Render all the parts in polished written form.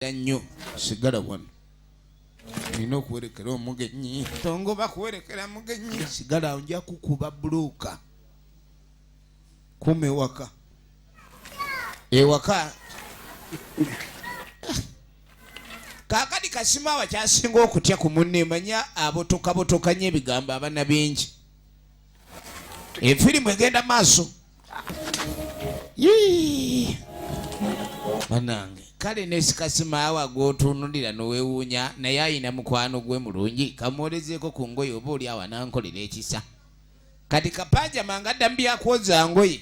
nnyo sigala wano nina okuwerekera omugenyi tongoba kuwerekera mugenyi sigala nja kukuba buloka kuma ewaka kakati Kasimawa kyasinga okutya ku munne manya abotokabotokanya ebigambo abana bingi efirimu egenda maaso banange kale nesi Kasimawa gwotunulira nowewuunya naye ayina mukwano gwe mulungi kamwolezeeko ku ngoye oba oli awo anankolera ekisa kati kapanja mangadda mbyakwoza ngoye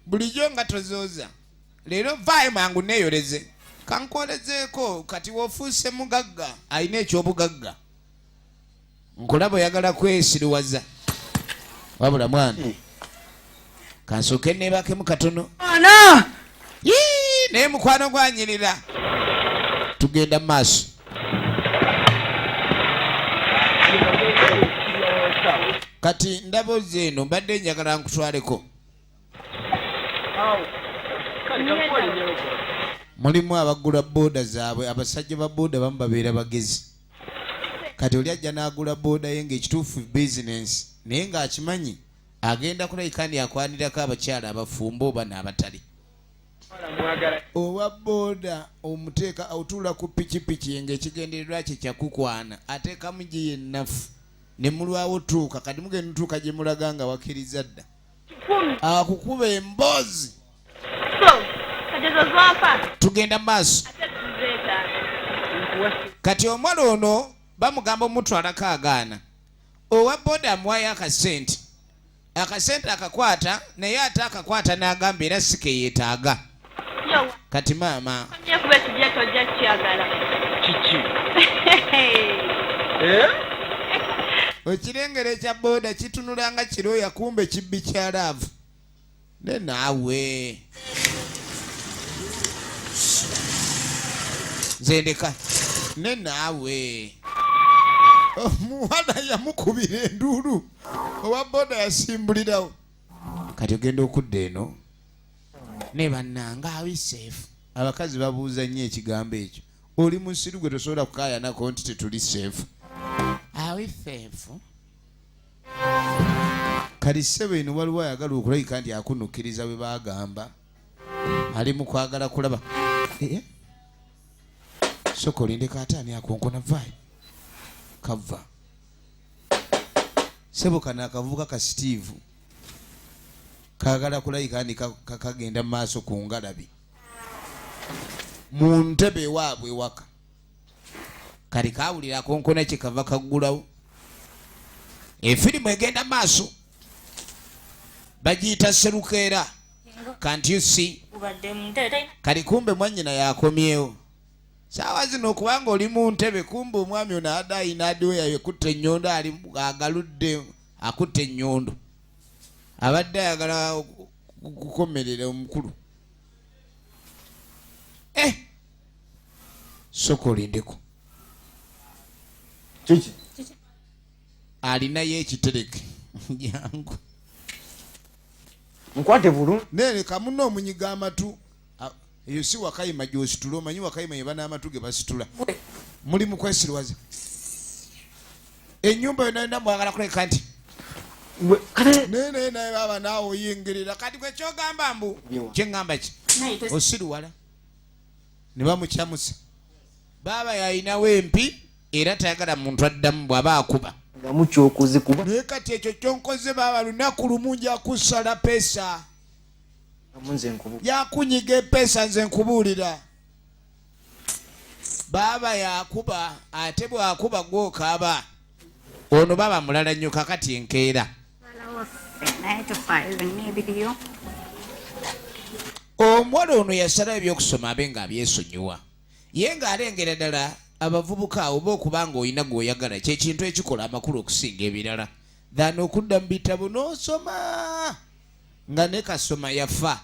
bulijjo nga tozooza leero vaayo mangu neeyoleze kankwolezeeko kati wofuuse mugagga alina ekyobugagga nkulaba oyagala kwesiriwaza wabula mwana kansooke neebakemu katono naye mukwano gwanyirira tugenda maaso kati ndabozi eno mbadde njagala nkutwaleko mulimu abagula booda zaabwe abasajja ba booda bamu babeera bagezi kati oli ajja n'agula booda ye ng'ekituufu bizinensi naye ng'akimanyi agenda kulayikandi akwanirako abakyala abafumba oba n'abatali owa booda omuteeka otuula ku pikipiki ng'ekigendererwa kye kyakukwana ateekamu gye yennafu ne mulwawo tuuka kati mugenda tuuka gye mulaga nga wakkiriza dda akukuba emboozi tugenda maaso kati omwala ono bamugamba omutwalako agaana owa booda amuwayo akasente akakwata naye ate akakwata n'agamba era sike yeetaaga kati maama ekirengere kya booda kitunulanga kirooya kumbe kibbi kya laavu ne naawe zendeka ne naawe omuwala yamukubira enduulu owa booda yasimbulirawo kati ogenda okudda eno ne bannanga abiseefu abakazi babuuza nnyo ekigambo ekyo oli musiru gwe tosobola kukaayanako nti tetuli seefu awifeefu kati ssebo eno waliwo ayagala okulayika nti akunukkiriza bwe bagamba ali mu kwagala kulaba soka olindeka ataani akonkona vaayo kava ssebo kano akavubuka ka Steve kagala kulayika ndi kakagenda mu maaso ku ngalabi mu ntebe ewaabwe ewaka kati kaawulira akonkona kye kava kaggulawo efirimu egenda maaso bagiyita Serukeera can't you see kali kumbe mwannyina yakomyewo saawa zino okubanga oli mu ntebe kumbe omwami ono adayina adiweya yekutte ennyondo ali agaludde akutte ennyondo abadde ayagala kukomerera omukulu soka olindeko kiki alinayo ekitereke jangu nkwate bulungi nene kamuno omunyiga amatu eyo si wakayima gyositula omanyi wakayima yeba n'amatu ge basitula muli mu kwesirwaza ennyumba yo nalina mwagala kuleka nti nene naye baba naawe oyingirira kati gwe kyogamba mbu kyeŋŋamba ki osiruwala ne bamukyamusa baaba yayinawo empi era tayagala muntu addamu bw'aba akuba mukyokuzikuba naye kati ekyo kyonkoze baaba lunaku lumu nja kusala pesa yakunyiga epesa nze nkubuulira baaba yakuba ate bwakuba gwokaaba ono baba mulala nnyo kakati enkeera omuwala ono yasalawo ebyokusoma abe nga abyesonyiwa ye ng'alengera ddala abavubuka oba okubanga olina gw'oyagala kyekintu ekikola amakulu okusinga ebirala dhana okudda mu bitabo n'osoma nga ne Kasoma yafa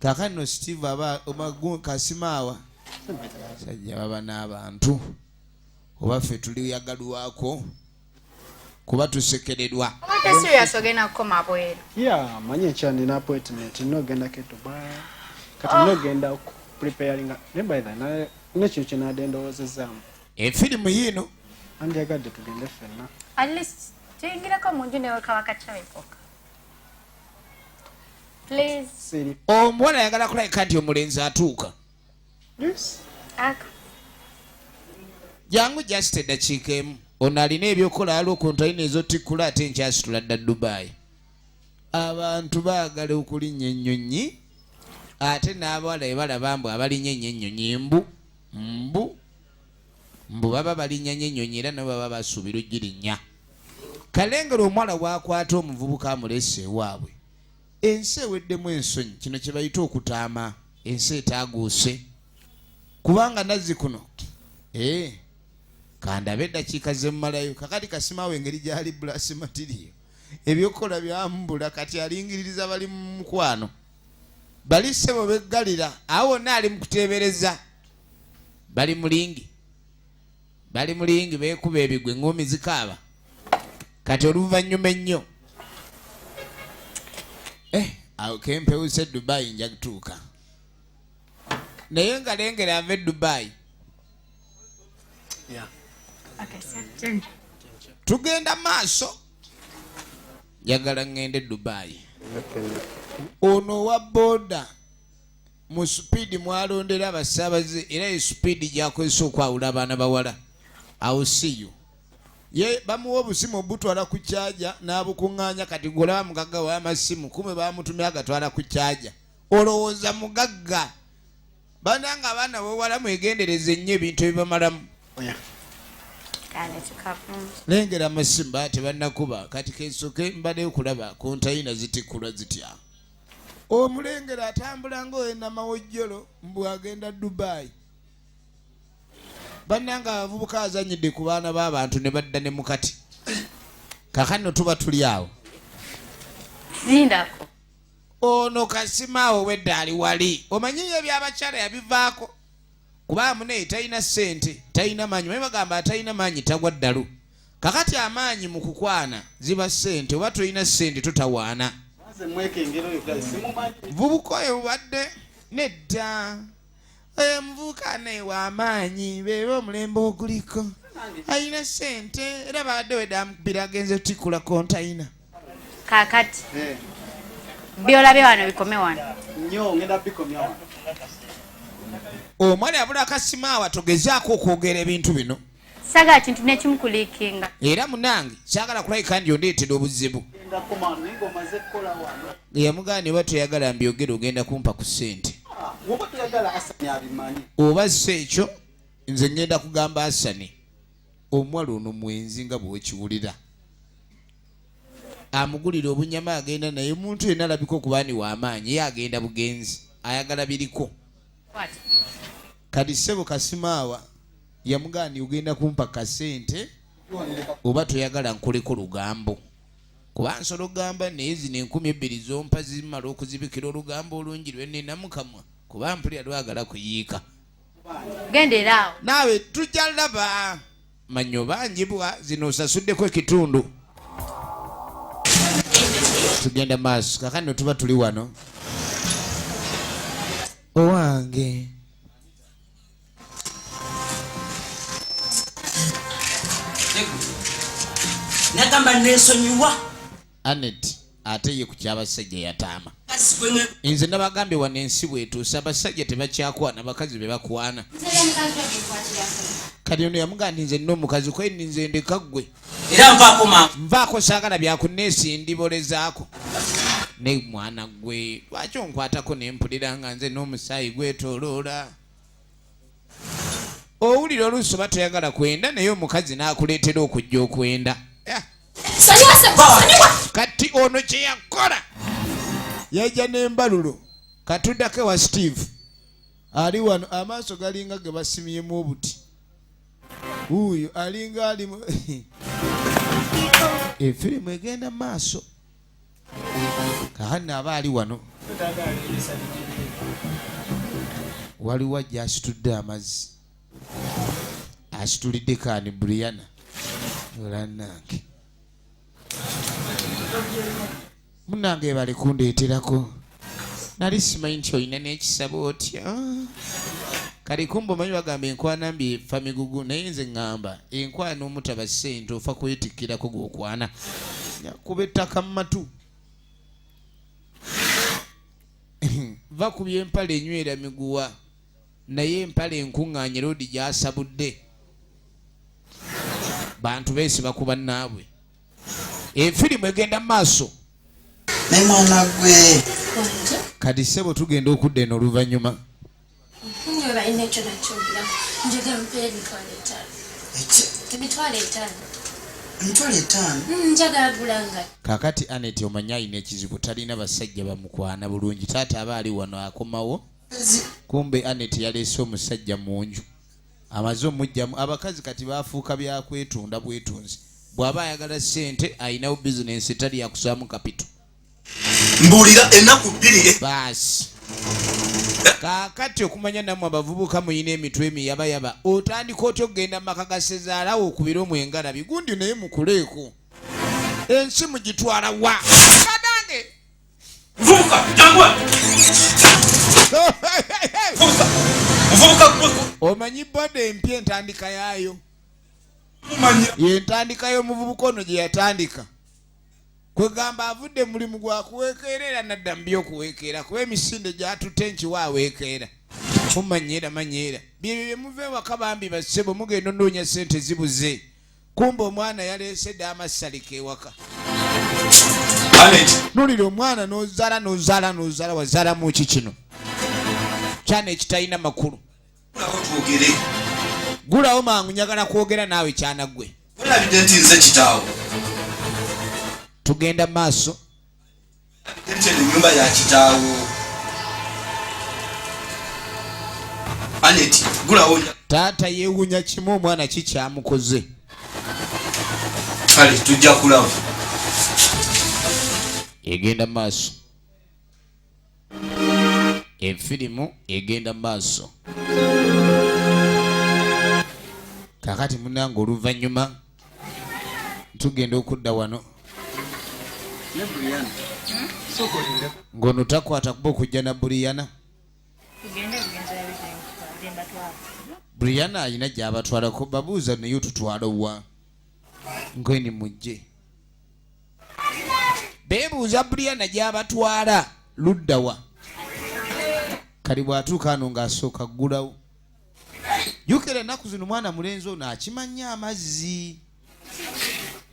kakati no Steve aba Kasimaawa sajja baba n'abantu oba ffe tuli yagalwako kuba tusekeredwa manye ekyandina appointment nogenda keto ba kati nogenda preparinga nebaitha na nekyo kinadde ndowoozezaamu efirimu yino andyagadde tugende ffenna at least tuyingirako mu nju neweka wakacyawepoka please siri omuwala ayagala kulabika nti omulenzi atuuka yes aka jangu just eddakiika emu ono alina ebyokukola ali okuntalina ezotikkula ate nkyasitula dda Dubai. Abantu baagala okulinnya ennyonyi ate n'abawala ebalaba mbu abalinnya ennyo ennyonyi mbu baba balinnya nnyo ennyonyi era nabo baba basuubira ogirinnya. Kalengera omuwala bw'akwata omuvubuka amulese ewaabwe ensi eweddemu ensonyi kino kye bayita okutaama ensi etaaguuse kubanga nazzi kuno kandabe eddakiika ze mmalayo kakati kasimaawo engeri gy'ali bulasi matiriyo ebyokukola byambula kati alingiririza bali mu mukwano bali ssebo beggalira awo wonna ali mu kuteebereza bali mulingi beekuba ebigwe eŋŋoomi zikaaba kati oluvannyuma ennyo awo kempewuse Dubai nja kutuuka naye nga lengera ave Dubai tugenda maaso njagala ŋŋende Dubai. Ono owa boda mu supiidi mwalondera abasaabaze era ye supiidi gyakozesa okwawula abaana bawala awo siyo ye bamuwa obusimu obutwala ku kyaja n'abukuŋŋaanya kati ng'olaba mugagga w'amasimu kume bamutumye agatwala ku kyaja olowooza mugagga bananga abaana bawala mwegendereze nnyo ebintu ebibamalamu lengera amasimu baa tebannakuba kati keesoke mbadde okulaba kontayina zitikkulwa zitya omulengera atambula ng'oyenamawojjolo mbu agenda Dubai bannanga abavubuka azanyidde ku baana b'abantu ne badda ne mukati kakano tuba tuli awo zindako ono kasimaawo wedda ali wali omanyiyo ebyabakyala yabivaako kuba muneyi talina ssente talina maanyi maye bagamba atalina maanyi tagwa ddalu kakati amaanyi mu kukwana ziba ssente oba tolina ssente totawaana vubuka oyo bubadde nedda omuvubuka naye w'amaanyi beeba omulembe oguliko alina ssente era badde wedde amukubira agenze otikkula kontayina kakati byolabye wano bikome wano nnyo ngenda bikomya wano omwali abula akasimaawa togezaako okwogera ebintu bino sagala kintu nekimukuliikinga era munange kyagala kulabika ndi ondeetera obuzibu yamugamba ne batoyagala mbyogere ogenda kumpa ku ssente oba si ekyo nze ngenda kugamba Asani omuwala ono mwenzi nga bwekiwulira amugulira obunyama agenda naye muntu yenna alabika okubaani w'amaanyi ye agenda bugenzi ayagala biriko kati ssebo kasimaawa yamugamba ogenda kumpa kasente oba toyagala nkoleko lugambo kuba nsobola okugamba naye zino 2,000 zompa zimala okuzibikira olugambo olungi lwe nnina mukamwa kuba mpulira lwagala kuyiika genderaawo naawe tujja laba manya obanjibwa zino osasuddeko ekitundu tugenda maaso kakano tuba tuli wano owange nagamba nesonyiwa Anet ate ye ku kyabasajja yataama nze nabagambye wano ensi bwetuusa abasajja tebakyakwana bakazi be bakwana kati ono yamugamba nti nze nina omukazi kweni nze ndeka ggwe era nvaako saagala byakunneesindibolezaako ne mwana gwe lwaki onkwatako nempulira nga nze n'omusaayi gwetooloola owulira oluusi oba toyagala kwenda naye omukazi n'akuleetera okujja okwenda kati ono kye yakola yajja n'embalulo katuddako ewa Steve ali wano amaaso galinga ge basimyemu obuti uyo alinga alimu efirimu egenda maaso kahani aba ali wano waliwo ajja asitudde amazzi asitulidde kaani Brianna olanange munange bali kundeeterako nali simanyi nti olina n'ekisabo otya kali kumba omanyi bagamba enkwana mbi efa migugu naye nze ŋŋamba enkwana omutaba ssente ofa kwetikkirako gw'okwana kuba ettaka mu matu va ku by'empale enywera miguwa naye empale enkuŋŋaanye loodi gy'asabudde bantu beesiba ku bannaabwe enfirimu egenda mu maaso ne mwana gwe kati ssebo tugenda okudda eno oluvannyuma emitwalo 5 kakati Anet omanyi alina ekizibu talina basajja bamukwana bulungi taata aba ali wano akomawo kumbe Anet yaleese omusajja mu nju amaze omujjamu abakazi kati baafuuka byakwetunda bwetunzi bw'aba ayagala ssente ayinawo bizinensi etali yakusaamu kapito mbuulira ennaku 2 baasi kaakati okumanya nammwe abavubuka muyina emitwe emiyabayaba otandika otya okugenda mu maka ga sezaalawo okubira omwengala bigundi naye mukuleeko ensi mugitwala wa kadange vubuka jangwa vubuka omanyi boda empya entandika yaayo manya yentandika y'omuvubuka ono gye yatandika kwegamba avudde mulimu gwa kuwekeera era nadda mu by'okuwekeera kuba emisinde gyatutte nkiwa aweekeera mumanyeera byebyo bye muva ewaka bambi bassebo mugenda onoonya ssente zibuze kumba omwana yaleese dda amasalika ewaka nulira omwana n'ozaala wazaalamu ki kino kyana ekitalina makulu gulawo mangu njagala kwogera naawe kyana ggwe olabidde nti nze kitaawo tugenda maaso nti ennyumba ya kitaawo Anet gulawo taata yeewuunya kimu omwana kikyamukoze kale tujja kulaba egenda maaso enfirimu egenda maaso kakati munange oluvannyuma tugenda okudda wano ng'ono takwata kuba okujja na Buriyana Buriyana alina gy'abatwalako babuuza naye otutwala wa ngweni mujje beebuuza Buriyana gy'abatwala ludda wa kali bw'atuuka ano ng'asooka ggulawo jukira ennaku zino mwana mulenzi ono akimanya amazzi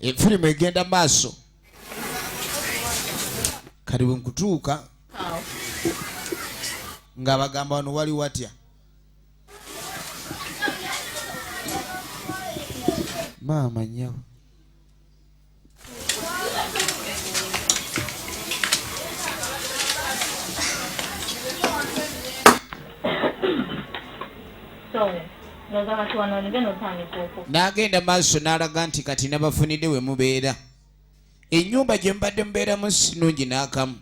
enfirimu egenda maaso kali bwe nkutuuka nga bagamba wano wali watya maama nyawo n'agenda maaso n'alaga nti kati nabafunidde we mubeera ennyumba gye mbadde mubeeramu sinungi n'akamu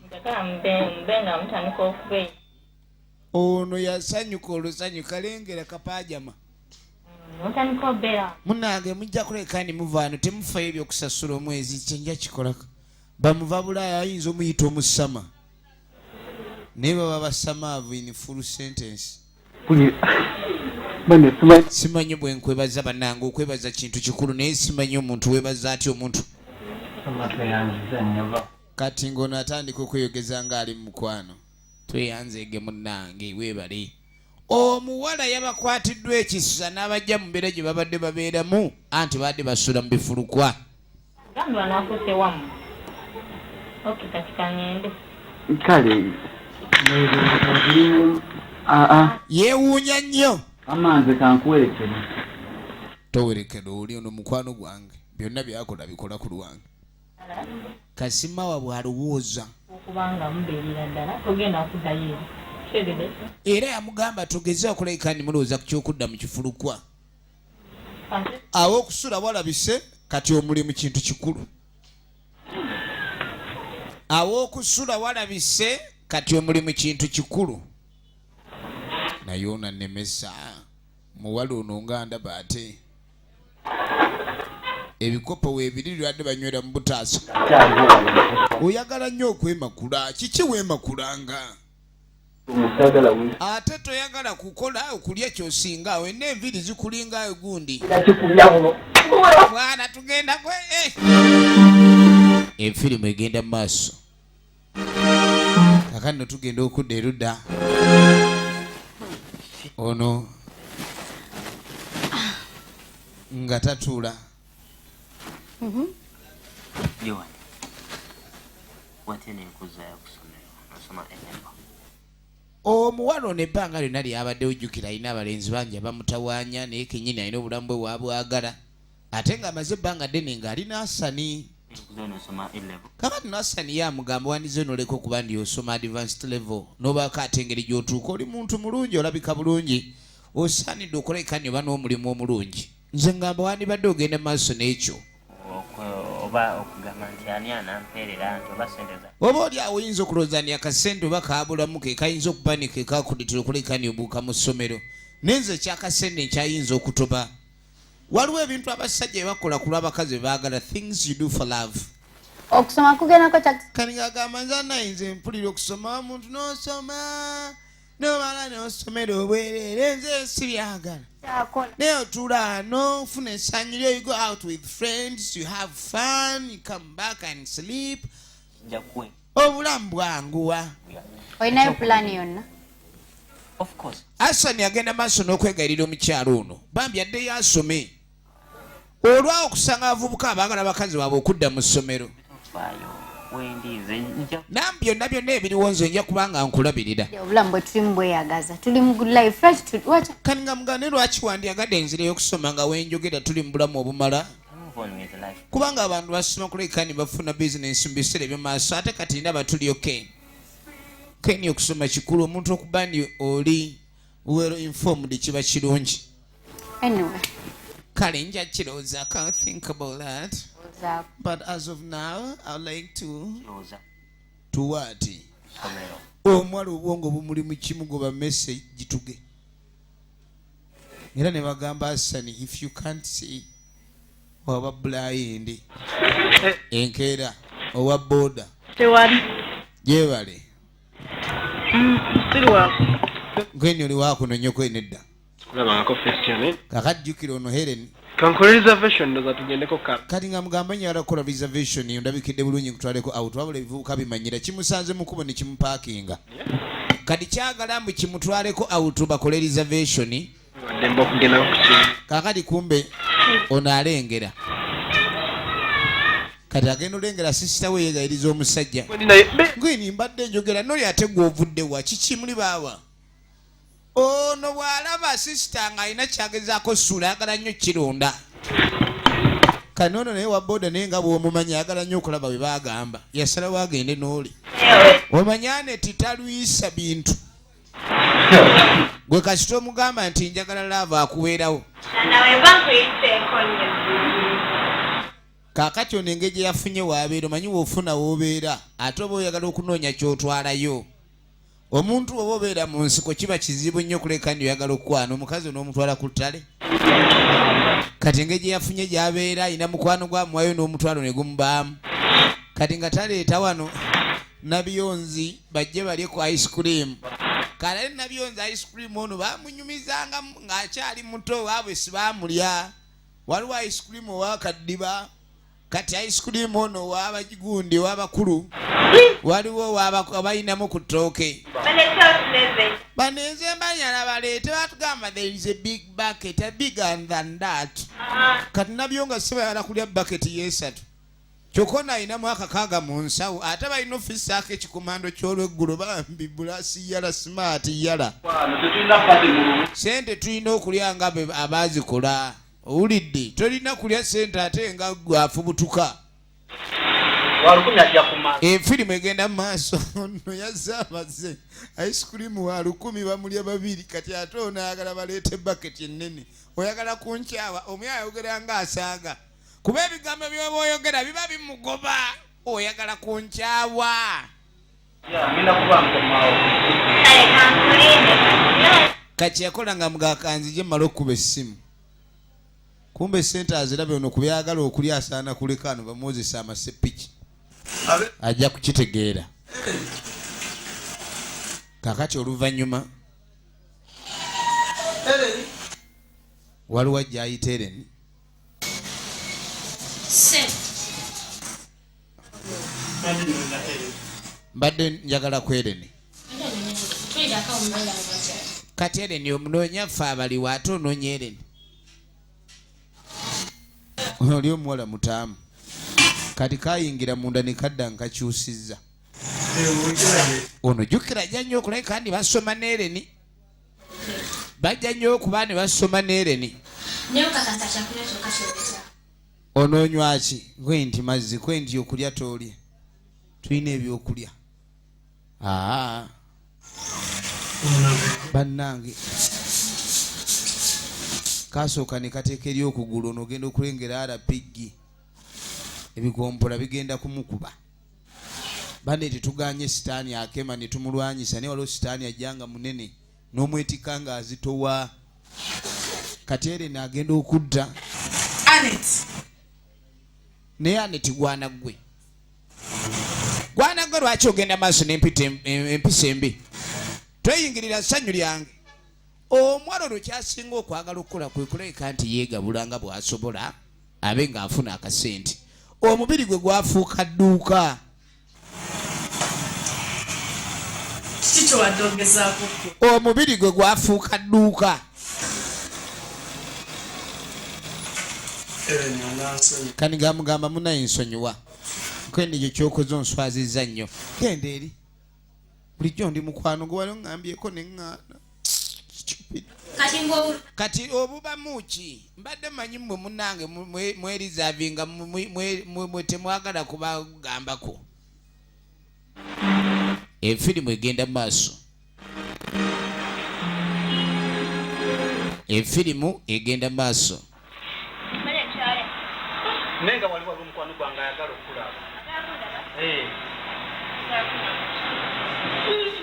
ono yasanyuka olusanyu kalengera kapaajama munange mujja kuleka ni muvaano temufayo ebyokusasula omwezi kyenja kikolako bamuva bulaaya ayinza omuyita omusama naye baba basamaavu in full sentence simanyi bwe nkwebaza bannange okwebaza kintu kikulu naye simanyi omuntu weebaza atya omuntu kati ng'ono atandika okweyogeza ng'ali mu mukwano tweyanzeege munnange weebale omuwala yabakwatiddwa ekisusa n'abajja mu mbeera gye babadde babeeramu anti badde basula mu bifulukwa kale yeewuunya nnyo amanze kankuwerekere towerekera oli ono mukwano gwange byonna byakola bikola ku lwange kasimawa bw'alowooza okubanga mubeerera ddala togenda kuddayo eri era yamugamba tugeze okulabika ni mulowooza ku kyokudda mu kifulukwa awo okusula walabise kati omulimu kintu kikulu awo okusula walabise kati omulimu kintu kikulu naye onanemesa muwala ono nga ndaba ate ebikopo weebiri lwadde banywera mu butaasa oyagala nnyo okwemakula kiki weemakulanga ate toyagala kukola okulya kyosinga awo enenviri zikulinga ayo gundi mwana tugenda kwe efirimu egenda mu maaso kakano tugenda okudda erudda ono nga tatuula omuwala ono ebbanga lyonna lyabadde ojjukira alina abalenzi bangi abamutawaanya naye kenyini alina obulamu bwe wabwagala ate ng'amaze ebbanga ddene ng'alina asani kakati nasani yamugamba wandize noleka okuba ndi osoma advanced level nobaako ate engeri gy'otuuka oli muntu mulungi olabika bulungi osaanidde okulekani oba n'omulimu omulungi nze ngamba wandibadde ogenda maaso n'ekyo oba oli awo oyinza okulowooza ni akasente oba kaabulamu ke kayinza okuba ne ke kakuditira okulekani obuuka mu ssomero nenze ekyakasente nkyayinza okutoba waliwo ebintu abasajja bye bakola ku lw'abakazi bye baagala things you do for love okusoma kugendako kani agamba nze anayinza empulira okusoma omuntu n'osoma nomala n'osomera obwereere nze si byagala naye otuula ano ofuna essanyu lyo you go out with friends you have fun you come back and sleep obulamu bwanguwa olinayo pulaani yonna asani agenda maaso n'okwegayirira omukyalo ono bambi addeyo asome olwawo okusanga abavubuka abaagala abakazi baabwe okudda mu ssomero nambi byonna byonna ebiriwo nze nja kubanga nkulabirira obulamu bwe tulimu bweyagaza tuli mu good life kani nga mugane lwaki wandiyagadde enzira ey'okusoma nga wenjogera tuli mu bulamu obumala kubanga abantu basoma kulekani bafuna bizinensi mu biseera ebyomaaso ate kati ndaba tulyoke keni okusoma kikulu omuntu okuba ndi oli well informed kiba kirungi anyway kale nja kirowooza I can't think about that but as of now I'd like to what omwala obwongo bumuli mu kimugoba message gituge era ne bagamba asani if you can't see waba blind enkeera owa boda jebale ngeni oli wakunonyo kwenedda kakajjukira ono Helen kati nga mugamba nnyo alakola reservation ndabikidde bulungi nkutwaleko out wabula ebivubuka bimanyira kimusanze mukubo ne kimupaakinga kati kyagala mbu kimutwaleko out bakole reservation kakati kumbe ono alengera kati agenda olengera sisita we yegayiriza omusajja ngwini mbadde njogera noli ate gwe ovudde wa kiki muli baawa ono bw'alaba sisita ng'alina kyagezaako ssuula ayagala nnyo kironda kano ono naye wa boda naye nga bw'omumanyi ayagala nnyo okulaba bwe baagamba yasalawo agende n'oli omanyane ti talwisa bintu gwe kasita omugamba nti njagala laava akuweerawo kaakati ono engeri gye yafunye waabeera omanyi woofuna woobeera ate oba oyagala okunoonya ky'otwalayo omuntu oba obeera mu nsiko kiba kizibu nnyo okuleka ndi oyagala okukwana omukazi n'omutwala ku ttale kati engeri gye yafunye gy'abeera ayina mukwano gwamuwayo n'omutwalo ne gumubaamu kati nga taleeta wano nabiyonzi bajje balye ku ice cream kale nabiyonzi ice cream ono baamunyumizanga ng'akyali muto waabwe si baamulya waliwo ice cream owakaddiba kati ice cream ono w'abagigundi w'abakulu waliwo abayinamu ku ttooke banenze mbanyala baleete batugamba there is a big bucket a bigger than that kati nabyo nga sibayala kulya baketi yesatu kyokona ayinamu akakaaga mu nsawo ate balina ofisaako ekikomando ky'olweggulo bambi bulasi yala smart yala sente tulina okulya nga abazikola owulidde tolina kulya sente ate nga gwafubutuka efirimu egenda mu maaso ono yazze amaze ice cream wa 10 bamulya babiri kati ate ono ayagala baleete baketi ennene oyagala kunkyawa omu ayogera nga asaaga kuba ebigambo byoba oyogera biba bimugoba oyagala kunkyawa kati yakola nga mugakanzije mmala okkuba essimu kumbe sente azirabe ono kubyagala okulya asaana kuleka ano bamwozesa amasepiki ajja kukitegeera kakati oluvannyuma waliwo ajja ayita Eren mbadde njagala ku Eren kati Eren omunoonya ffe abaliwo ate onoonya Eren oli omuwala mutaamu kati kayingira munda ne kadda nkakyusizza ono jjukira ajja nnyo okulabika kandi basoma n'Eren bajja nnyo okuba ne basoma n'Eren onoonywa ki kwe nti mazzi kwe nti okulya toolye tulina ebyokulya bannange kasooka ne kateeka eri okugulu onogenda okulengera arapiggi ebigompola bigenda kumukuba bane tetuganye sitaani akema ne tumulwanyisa naye waliwo sitaani ajjanga munene n'omwetikka nga azitowa kati Eren agenda okudda naye Anet gwana gwe lwaki ogenda maaso n'empisa embi tweyingirira ssanyu lyange omwalo olwo kyasinga okwagala okukola kwe kulabika nti yeegabula nga bw'asobola abe ng'afuna akasente omubiri gwe gwafuuka dduuka omubiri gwe gwafuuka dduuka kani gamugamba munaye nsonyiwa kwendigyo kyokoze onswazizza nnyo genda eri bulijjo ndi mukwano gwe wali oŋŋambyeko neŋŋaana kati obubamu ki mbadde manyi mmwe munnange mwerizavinga mwe temwagala kubagambako efirimu egenda mu maaso efirimu egenda mu maaso nenga waliwo omukwano gwange ayagala okulaba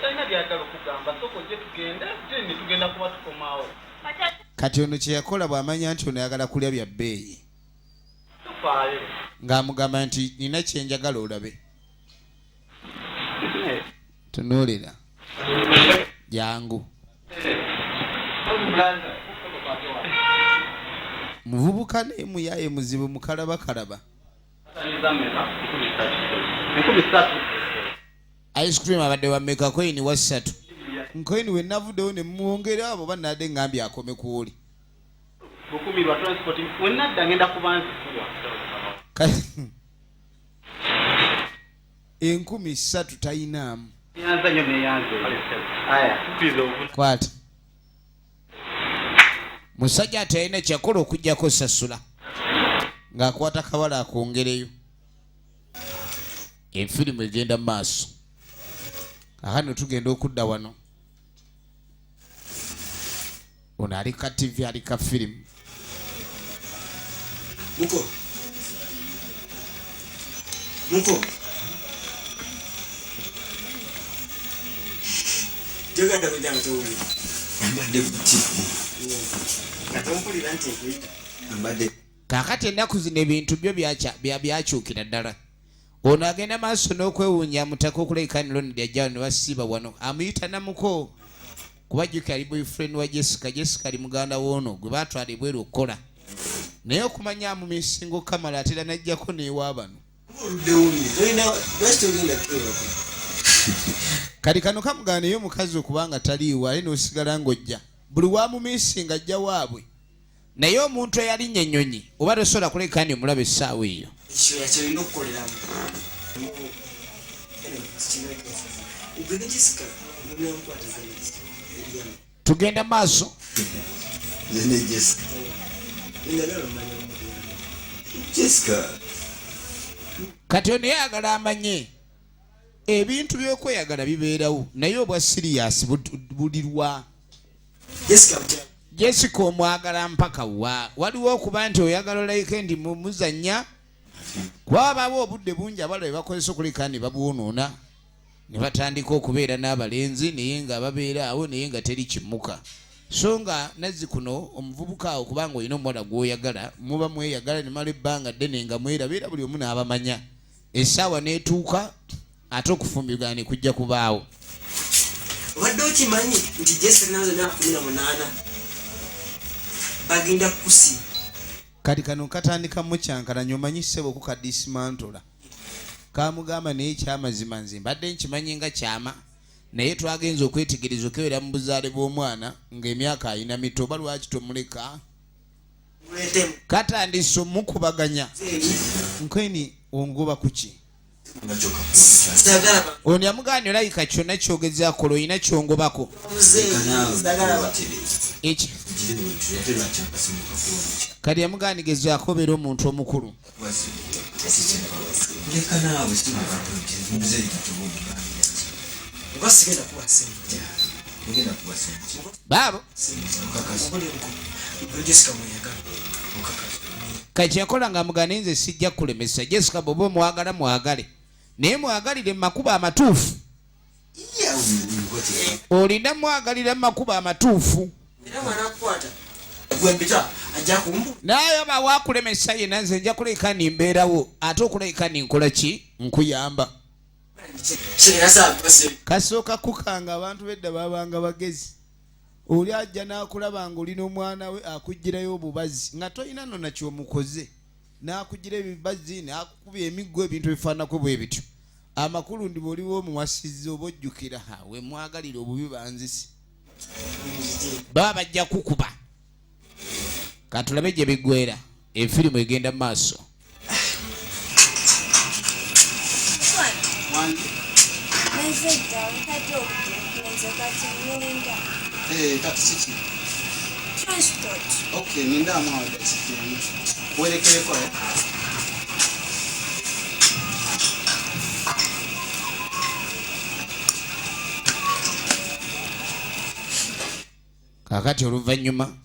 alina byagala okugamba soko gye tugenda teni tugenda kuba tukomaawo kati ono kye yakola bw'amanya nti ono ayagala kulya bya bbeeyi tufaayo ng'amugamba nti nina kyenjagala olabe tunuulira jangu muvubuka neemuyaye muzibu mukalabakalaba ice cream abadde wameka koini wa 3 nkoini we navuddewo ne mwongera abo bannadde ngambye akome kuoli bukumirwa transport wenadda ngenda kubanzi enkumi 3 tayinaamu yanza nyo neyanze aya kwata musajja atayina kyakola okujjako sasula ng'akwata kabala akwongereyo efirimu egenda mu maaso akano tugenda okudda wano ono ali ka tv ali ka firimu muko joganda kujanga towuli ambadde buti katompulira nti ekuyita ambadde kakati ennaku zino ebintu byo byakyukira ddala ono agenda maaso n'okwewuunya mutaka okulabika nilonedi ajjawo ne basiiba wano amuyita namuko kuba jjuki ali boyfriend wa Jessica ali muganda woono gwe baatwala ebweru okukola naye okumanya amumisingo kamala atera najjako neewa bano kati kano kamugaanayo omukazi okubanga taliiwo ale n'osigala ng'ojja buli wamumisinga ajja waabwe naye omuntu eyalinnya ennyonyi oba tosobola kuleka ndi omulaba essaawa eyo tugenda maaso kati ono yayagala amanye ebintu by'okweyagala bibeerawo naye obwa siriyasi bulirwa Jessica omwagala mpaka waliwo okuba nti oyagala olayike ndi muzannya kwabaawo obudde bungi abala bebakozesa okuleka ne babwonoona ne batandika okubeera n'abalenzi naye nga babeera awo naye nga teri kimuka so nga nazzi kuno omuvubuka awo kubanga olina omuwala gw'oyagala muba mweyagala ne mala ebbanga ddene nga mwerabeera buli omu n'abamanya essaawa n'etuuka ate okufumbirwa ne kujja kubaawo obadde okimanyi nti Jessica nazo myaka 18 bagenda kusi kati kano katandika mukyankalanya omanyi ssebo kukadisimantola kamugamba naye kyamazima nze mbadde nkimanyi nga kyama naye twagenza okwetegereza okewera mu buzaale bw'omwana ng'emyaka ayina mito oba lwaki tomuleka katandise omukubaganya nkweni ongoba kuki ono yamuganya olayika kyonna kyogezaako olina kyongobako eki kati yamuganigezaako obeera omuntu omukulu baabo kati yakola nga mugane nze sijja kulemesa Jessica bw'oba omwagala mwagale naye mwagalire mu makubo amatuufu olina mwagalira mu makubo amatuufu naye oba waakulemesa yena nze nja kuleka nimbeerawo ate okuleka ninkola ki nkuyamba kasooka kukanga abantu bedda babanga bagezi oli ajja n'akulaba nga olina omwana we akugirayo obubazi nga tolina nona kyomukoze n'akugira ebibazi n'akukuba emiggo ebintu bifaananako bwe bityo amakulu ndi bw'oliwo omuwasizza oba ojjukira we mwagalira obubi banzisi baba bajja kukuba katulabe gye biggwera efirimu egenda mu maaso Transport. Okay, ninda mwaga sikiyani. Welekele kwa kakati oluvannyuma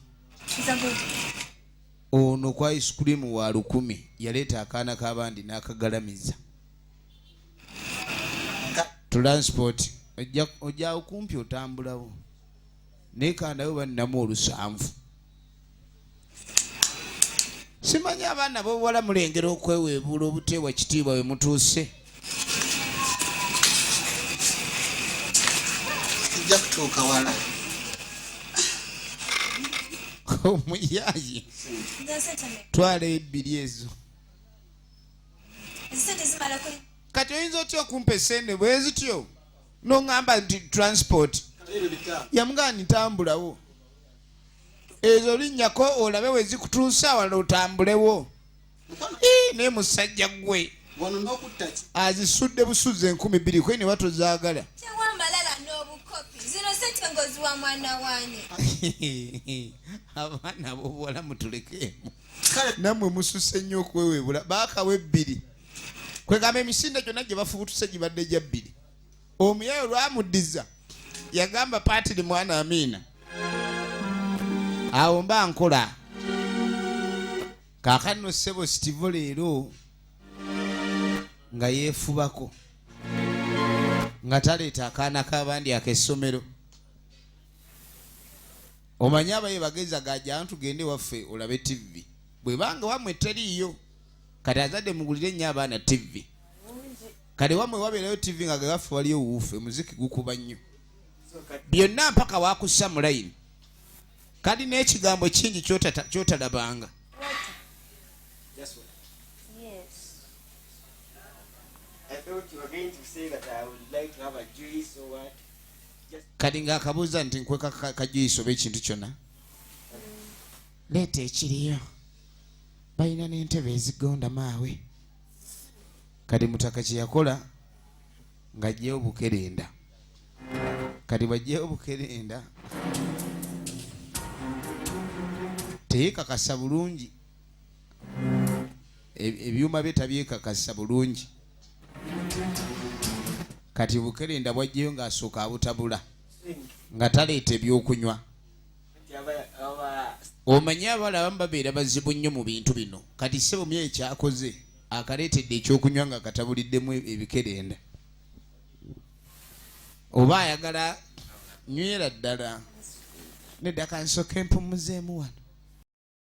ono kwa ice cream wa 10 yaleeta akaana k'abandi n'akagalamiza transport ojja okumpi otambulawo nekandayo bannamu olusanvu simanyi abaana bobuwala mulengera okweweebuula obuteewa kitiibwa we mutuuse ijja kutuuka wala omuyayi twala ebbiri ezo kati oyinza otya okumpa esente bwe zityo n'oŋŋamba nti transport yamugamba nitambulawo ezo linnyako olabe we zikutuusa wala otambulewo naye musajja gwe azisudde busuze 2,000 kwe ne batozaagala abaana bobuwala mutulekeemu nammwe mususe nnyo okweweebula baakawa 2 kwegamba emisinde gyonna gye bafubutuse gibadde gya 2 omuyayo lwamuddiza yagamba Patiri mwana Amina awo mba nkola kaakano ssebo Steve leero nga yeefubako nga taleeta akaana k'abandi ak'essomero omanyi abaye bageza gajja tugende waffe olabe TV bwe banga wamwe teriiyo kati azadde mugulire nnyo abaana TV kale wamwe wabeerayo TV nga gawaffe waliyo wuufe muziki gukuba nnyo byonna mpaka wakussa mu layini kadi n'ekigambo kingi kyotalabanga kadi ng'akabuuza nti nkweka kajuice oba ekintu kyonna leeta ekiriyo balina n'entebe ezigonda maawe kadi mutaka kye yakola ng'aggyeyo obukerenda kati bw'aggyeyo obukerenda teyeekakasa bulungi ebyuma bye tabyekakasa bulungi kati bukerenda bw'aggyeyo ng'asooka abutabula nga taleeta ebyokunywa omanyi abawala abamu babeera bazibu nnyo mu bintu bino kati ssebo mye ekyakoze akaleetedde ekyokunywa nga katabuliddemu ebikerenda oba ayagala nywera ddala nedda kansooka empumuzeemu wano